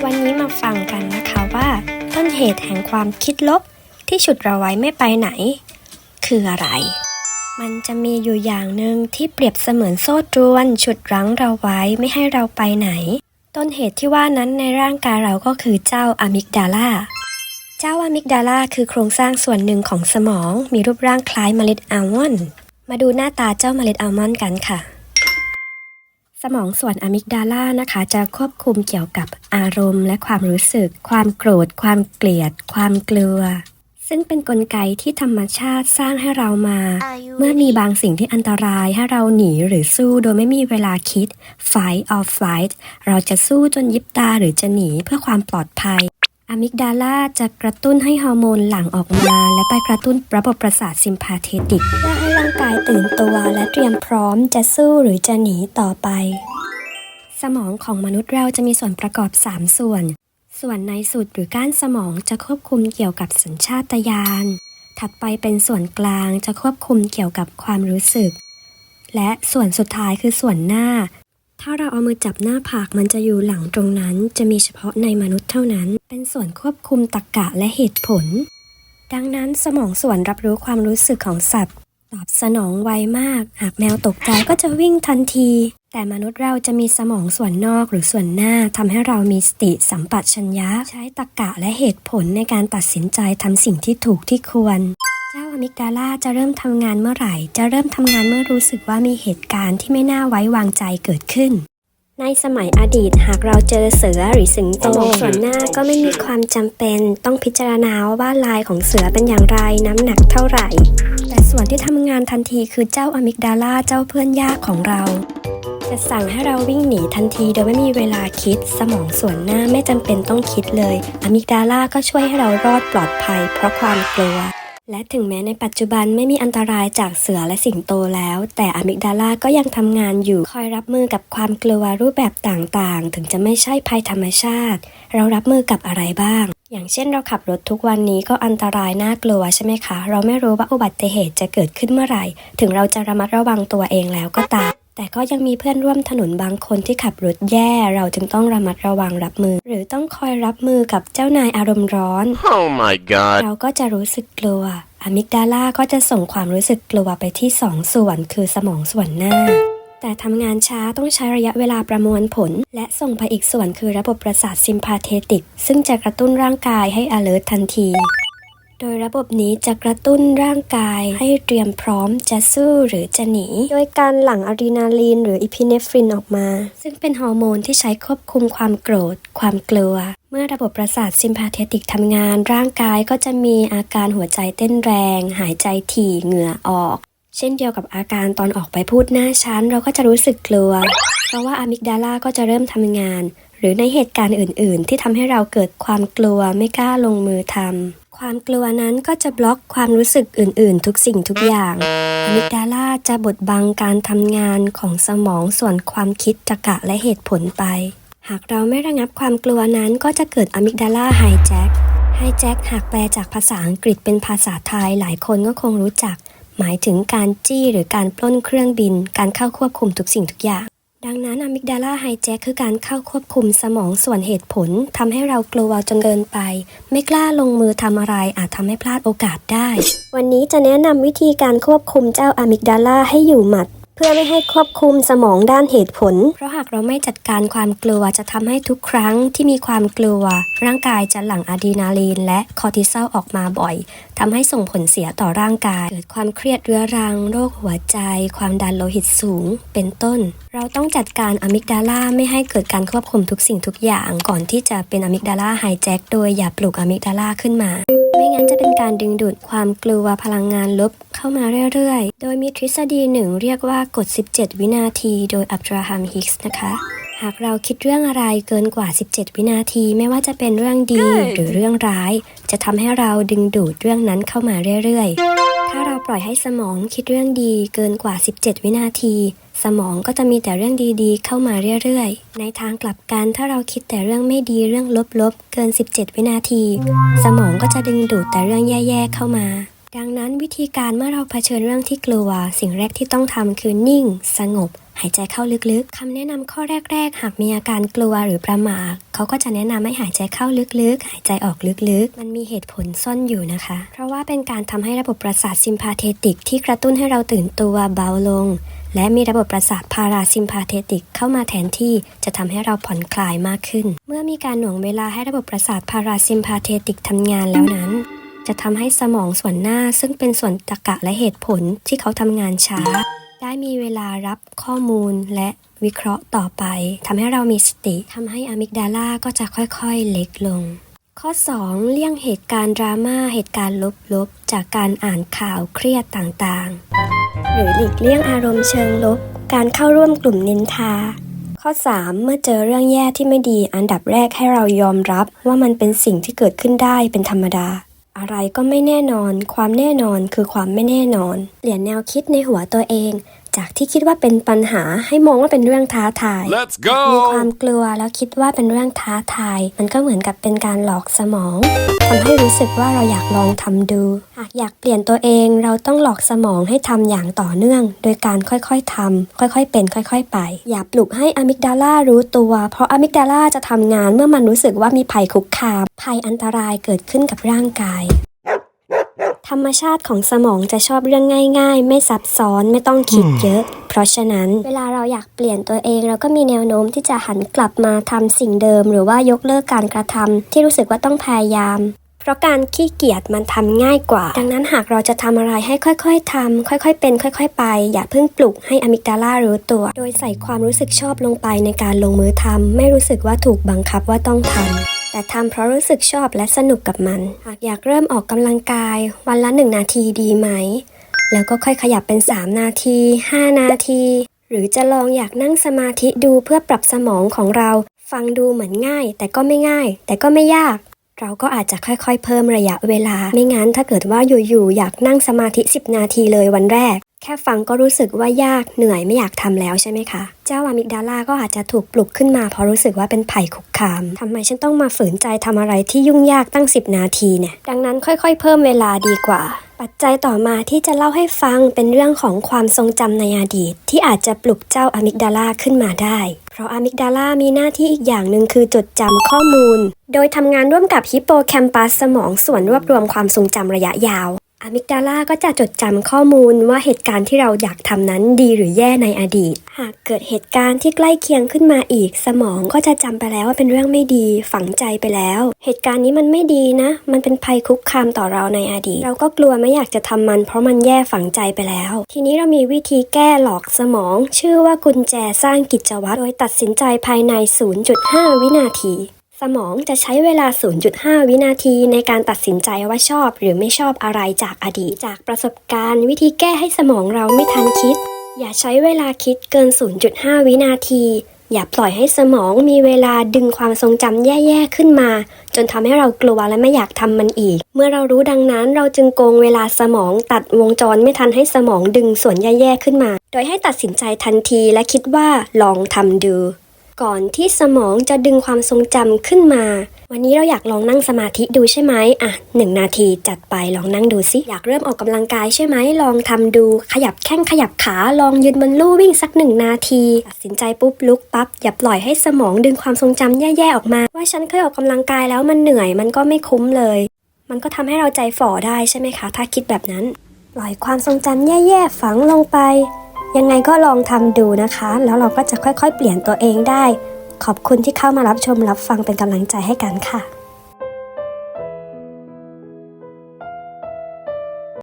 วันนี้มาฟังกันนะคะว่าต้นเหตุแห่งความคิดลบที่ฉุดเราไว้ไม่ไปไหนคืออะไรมันจะมีอยู่อย่างหนึ่งที่เปรียบเสมือนโซ่ตรวนฉุดรั้งเราไว้ไม่ให้เราไปไหนต้นเหตุที่ว่านั้นในร่างกายเราก็คือเจ้าอะมิกดาลาเจ้าอะมิกดาลาคือโครงสร้างส่วนหนึ่งของสมองมีรูปร่างคล้ายเมล็ดอัลมอนด์มาดูหน้าตาเจ้าเมล็ดอัลมอนด์กันค่ะสมองส่วนอะมิกดาลานะคะจะควบคุมเกี่ยวกับอารมณ์และความรู้สึกความโกรธความเกลียดความกลัวซึ่งเป็นกลไกที่ธรรมชาติสร้างให้เรามาเมื่อมีบางสิ่งที่อันตรายให้เราหนีหรือสู้โดยไม่มีเวลาคิด fight or flight เราจะสู้จนยิบตาหรือจะหนีเพื่อความปลอดภัยอะมิกดาลาจะกระตุ้นให้ฮอร์โมนหลั่งออกมาและไปกระตุ้นระบบประสาทซิมพาเทติกเพื่อให้ร่างกายตื่นตัวและเตรียมพร้อมจะสู้หรือจะหนีต่อไปสมองของมนุษย์เราจะมีส่วนประกอบ3ส่วนในสุดหรือก้านสมองจะควบคุมเกี่ยวกับสัญชาตญาณถัดไปเป็นส่วนกลางจะควบคุมเกี่ยวกับความรู้สึกและส่วนสุดท้ายคือส่วนหน้าถ้าเราเอามือจับหน้าผากมันจะอยู่หลังตรงนั้นจะมีเฉพาะในมนุษย์เท่านั้นเป็นส่วนควบคุมตรรกะและเหตุผลดังนั้นสมองส่วนรับรู้ความรู้สึกของสัตว์ตอบสนองไวมากหากแมวตกใจก็จะวิ่งทันทีแต่มนุษย์เราจะมีสมองส่วนนอกหรือส่วนหน้าทำให้เรามีสติสัมปชัญญะใช้ตรรกะและเหตุผลในการตัดสินใจทำสิ่งที่ถูกที่ควรเจ้าอะมิกดาลาจะเริ่มทำงานเมื่อไหร่จะเริ่มทำงานเมื่อรู้สึกว่ามีเหตุการณ์ที่ไม่น่าไว้วางใจเกิดขึ้นในสมัยอดีตหากเราเจอเสือหรือสิงโตส่วนหน้าก็ไม่มีความจำเป็นต้องพิจารณาว่าลายของเสือเป็นอย่างไรน้ำหนักเท่าไหร่แต่ส่วนที่ทำงานทันทีคือเจ้าอะมิกดาลาเจ้าเพื่อนยากของเราจะสั่งให้เราวิ่งหนีทันทีโดยไม่มีเวลาคิดสมองส่วนหน้าไม่จำเป็นต้องคิดเลยอะมิกดาลาก็ช่วยให้เรารอดปลอดภัยเพราะความกลัวและถึงแม้ในปัจจุบันไม่มีอันตรายจากเสือและสิงโตแล้วแต่อะมิกดาลาก็ยังทำงานอยู่คอยรับมือกับความกลัวรูปแบบต่างๆถึงจะไม่ใช่ภัยธรรมชาติเรารับมือกับอะไรบ้างอย่างเช่นเราขับรถทุกวันนี้ก็อันตรายน่ากลัวใช่ไหมคะเราไม่รู้ว่าอุบัติเหตุจะเกิดขึ้นเมื่อไหร่ถึงเราจะระมัดระวังตัวเองแล้วก็ตามแต่ก็ยังมีเพื่อนร่วมถนนบางคนที่ขับรถแย่เราจึงต้องระมัดระวังรับมือหรือต้องคอยรับมือกับเจ้านายอารมณ์ร้อน Oh my god เราก็จะรู้สึกกลัวอะมิกดาลาก็จะส่งความรู้สึกกลัวไปที่2ส่วนคือสมองส่วนหน้าแต่ทำงานช้าต้องใช้ระยะเวลาประมวลผลและส่งไปอีกส่วนคือระบบประสาทซิมพาเทติกซึ่งจะกระตุ้นร่างกายให้ alert ทันทีโดยระบบนี้จะกระตุ้นร่างกายให้เตรียมพร้อมจะสู้หรือจะหนีโดยการหลั่งอะดรีนาลีนหรืออิพิเนฟรินออกมาซึ่งเป็นฮอร์โมนที่ใช้ควบคุมความโกรธความกลัวเมื่อระบบประสาทซิมพาเทติกทำงานร่างกายก็จะมีอาการหัวใจเต้นแรงหายใจถี่เหงื่อออกเช่นเดียวกับอาการตอนออกไปพูดหน้าชั้นเราก็จะรู้สึกกลัวเพราะว่าอะมิกดาลาก็จะเริ่มทำงานหรือในเหตุการณ์อื่นๆที่ทำให้เราเกิดความกลัวไม่กล้าลงมือทำความกลัวนั้นก็จะบล็อกความรู้สึกอื่นๆทุกสิ่งทุกอย่างอะมิกดาลาจะบดบังการทำงานของสมองส่วนความคิดตรรกะและเหตุผลไปหากเราไม่ระงับความกลัวนั้นก็จะเกิดอะมิกดาลาไฮแจ็คหากแปลจากภาษาอังกฤษเป็นภาษาไทยหลายคนก็คงรู้จักหมายถึงการจี้หรือการปล้นเครื่องบินการเข้าควบคุมทุกสิ่งทุกอย่างดังนั้นอะมิกดาลาไฮแจ็คคือการเข้าควบคุมสมองส่วนเหตุผลทำให้เรากลัวจนเกินไปไม่กล้าลงมือทำอะไรอาจทำให้พลาดโอกาสได้วันนี้จะแนะนำวิธีการควบคุมเจ้าอะมิกดาลาให้อยู่หมัดเพื่อไม่ให้ควบคุมสมองด้านเหตุผลเพราะหากเราไม่จัดการความกลัวจะทำให้ทุกครั้งที่มีความกลัวร่างกายจะหลั่งอะดรีนาลีนและคอร์ติซอลออกมาบ่อยทำให้ส่งผลเสียต่อร่างกายเกิดความเครียดเรื้อรังโรคหัวใจความดันโลหิตสูงเป็นต้นเราต้องจัดการอะมิกดาลาไม่ให้เกิดการควบคุมทุกสิ่งทุกอย่างก่อนที่จะเป็นอะมิกดาลาไฮแจ็คโดยอย่าปลุกอะมิกดาลาขึ้นมาไม่งั้นจะเป็นการดึงดูดความกลัวพลังงานลบเข้ามาเรื่อยๆโดยมีทฤษฎีหนึ่งเรียกว่ากฎ17วินาทีโดยอับราฮัมฮิกส์นะคะหากเราคิดเรื่องอะไรเกินกว่า17วินาทีไม่ว่าจะเป็นเรื่องดีหรือเรื่องร้ายจะทำให้เราดึงดูดเรื่องนั้นเข้ามาเรื่อยๆถ้าเราปล่อยให้สมองคิดเรื่องดีเกินกว่า17วินาทีสมองก็จะมีแต่เรื่องดีๆเข้ามาเรื่อยๆในทางกลับกันถ้าเราคิดแต่เรื่องไม่ดีเรื่องลบๆเกิน17วินาทีสมองก็จะดึงดูดแต่เรื่องแย่ๆเข้ามาดังนั้นวิธีการเมื่อเราเผชิญเรื่องที่กลัวสิ่งแรกที่ต้องทำคือนิ่งสงบ หายใจเข้าลึกๆคำแนะนำข้อแรกๆหากมีอาการกลัวหรือประหม่าเขาก็จะแนะนำให้หายใจเข้าลึกๆหายใจออกลึกๆมันมีเหตุผลซ่อนอยู่นะคะเพราะว่าเป็นการทำให้ระบบประสาทซิมพาเทติกที่กระตุ้นให้เราตื่นตัวเบาลงและมีระบบประสาทพาราซิมพาเทติกเข้ามาแทนที่จะทำให้เราผ่อนคลายมากขึ้นเมื่อมีการหน่วงเวลาให้ระบบประสาทพาราซิมพาเทติกทำงานแล้วนั้นจะทำให้สมองส่วนหน้าซึ่งเป็นส่วนตรรกะและเหตุผลที่เขาทำงานช้าได้มีเวลารับข้อมูลและวิเคราะห์ต่อไปทำให้เรามีสติทำให้อะมิกดาลาก็จะค่อยๆเล็กลงข้อ 2 เลี่ยงเหตุการณ์ดราม่าเหตุการณ์ลบๆจากการอ่านข่าวเครียดต่างๆหรือหลีกเลี่ยงอารมณ์เชิงลบการเข้าร่วมกลุ่มนินทาข้อ 3 เมื่อเจอเรื่องแย่ที่ไม่ดีอันดับแรกให้เรายอมรับว่ามันเป็นสิ่งที่เกิดขึ้นได้เป็นธรรมดาอะไรก็ไม่แน่นอนความแน่นอนคือความไม่แน่นอนเปลี่ยนแนวคิดในหัวตัวเองจากที่คิดว่าเป็นปัญหาให้มองว่าเป็นเรื่องท้าทาย Let's go มีความกลัวแล้วคิดว่าเป็นเรื่องท้าทายมันก็เหมือนกับเป็นการหลอกสมองทำให้รู้สึกว่าเราอยากลองทำดูหากอยากเปลี่ยนตัวเองเราต้องหลอกสมองให้ทำอย่างต่อเนื่องโดยการค่อยๆทำค่อยๆเป็นค่อยๆไปอย่าปลุกให้อะมิกดาลารู้ตัวเพราะอะมิกดาลาจะทำงานเมื่อมันรู้สึกว่ามีภัยคุกคามภัยอันตรายเกิดขึ้นกับร่างกายธรรมชาติของสมองจะชอบเรื่องง่ายๆไม่ซับซ้อนไม่ต้องคิดเยอะเพราะฉะนั้นเวลาเราอยากเปลี่ยนตัวเองเราก็มีแนวโน้มที่จะหันกลับมาทำสิ่งเดิมหรือว่ายกเลิกการกระทำที่รู้สึกว่าต้องพยายามเพราะการขี้เกียจมันทำง่ายกว่าดังนั้นหากเราจะทำอะไรให้ค่อยๆทำค่อยๆเป็นค่อยๆไปอย่าเพิ่งปลุกให้อะมิกดาลารู้ตัวโดยใส่ความรู้สึกชอบลงไปในการลงมือทำไม่รู้สึกว่าถูกบังคับว่าต้องทำแต่ทำเพราะรู้สึกชอบและสนุกกับมันหากอยากเริ่มออกกำลังกายวันละ1 นาทีดีไหมแล้วก็ค่อยขยับเป็น3 นาที5 นาทีหรือจะลองอยากนั่งสมาธิดูเพื่อปรับสมองของเราฟังดูเหมือนง่ายแต่ก็ไม่ง่ายแต่ก็ไม่ยากเราก็อาจจะค่อยๆเพิ่มระยะเวลาไม่งั้นถ้าเกิดว่าอยู่ๆอยากนั่งสมาธิ10 นาทีเลยวันแรกแค่ฟังก็รู้สึกว่ายากเหนื่อยไม่อยากทำแล้วใช่ไหมคะเจ้าอะมิกดาลาก็อาจจะถูกปลุกขึ้นมาเพราะรู้สึกว่าเป็นภัยคุกคามทำไมฉันต้องมาฝืนใจทำอะไรที่ยุ่งยากตั้ง10 นาทีเนี่ยดังนั้นค่อยๆเพิ่มเวลาดีกว่าปัจจัยต่อมาที่จะเล่าให้ฟังเป็นเรื่องของความทรงจำในอดีตที่อาจจะปลุกเจ้าอะมิกดาลาขึ้นมาได้เพราะอะมิกดาลามีหน้าที่อีกอย่างหนึ่งคือจดจำข้อมูลโดยทำงานร่วมกับฮิปโปแคมปัสสมองส่วนรวบรวมความทรงจำระยะยาวอะมิกดาลาก็จะจดจำข้อมูลว่าเหตุการณ์ที่เราอยากทำนั้นดีหรือแย่ในอดีตหากเกิดเหตุการณ์ที่ใกล้เคียงขึ้นมาอีกสมองก็จะจำไปแล้วว่าเป็นเรื่องไม่ดีฝังใจไปแล้วเหตุการณ์นี้มันไม่ดีนะมันเป็นภัยคุกคามต่อเราในอดีตเราก็กลัวไม่อยากจะทำมันเพราะมันแย่ฝังใจไปแล้วทีนี้เรามีวิธีแก้หลอกสมองชื่อว่ากุญแจสร้างกิจวัตรโดยตัดสินใจภายใน 0.5 วินาทีสมองจะใช้เวลา 0.5 วินาทีในการตัดสินใจว่าชอบหรือไม่ชอบอะไรจากอดีตจากประสบการณ์วิธีแก้ให้สมองเราไม่ทันคิดอย่าใช้เวลาคิดเกิน 0.5 วินาทีอย่าปล่อยให้สมองมีเวลาดึงความทรงจำแย่ๆขึ้นมาจนทำให้เรากลัวและไม่อยากทำมันอีกเมื่อเรารู้ดังนั้นเราจึงโกงเวลาสมองตัดวงจรไม่ทันให้สมองดึงส่วนแย่ๆขึ้นมาโดยให้ตัดสินใจทันทีและคิดว่าลองทำดูก่อนที่สมองจะดึงความทรงจำขึ้นมาวันนี้เราอยากลองนั่งสมาธิดูใช่ไหม1 นาทีจัดไปลองนั่งดูสิอยากเริ่มออกกำลังกายใช่ไหมลองทำดูขยับแข้งขยับขาลองยืนบนลู่วิ่งสัก1 นาทีตัดสินใจปุ๊บลุกปั๊บอย่าปล่อยให้สมองดึงความทรงจำแย่ๆออกมาว่าฉันเคยออกกำลังกายแล้วมันเหนื่อยมันก็ไม่คุ้มเลยมันก็ทำให้เราใจฝ่อได้ใช่ไหมคะถ้าคิดแบบนั้นปล่อยความทรงจำแย่ๆฝังลงไปยังไงก็ลองทำดูนะคะแล้วเราก็จะค่อยๆเปลี่ยนตัวเองได้ขอบคุณที่เข้ามารับชมรับฟังเป็นกำลังใจให้กันค่ะ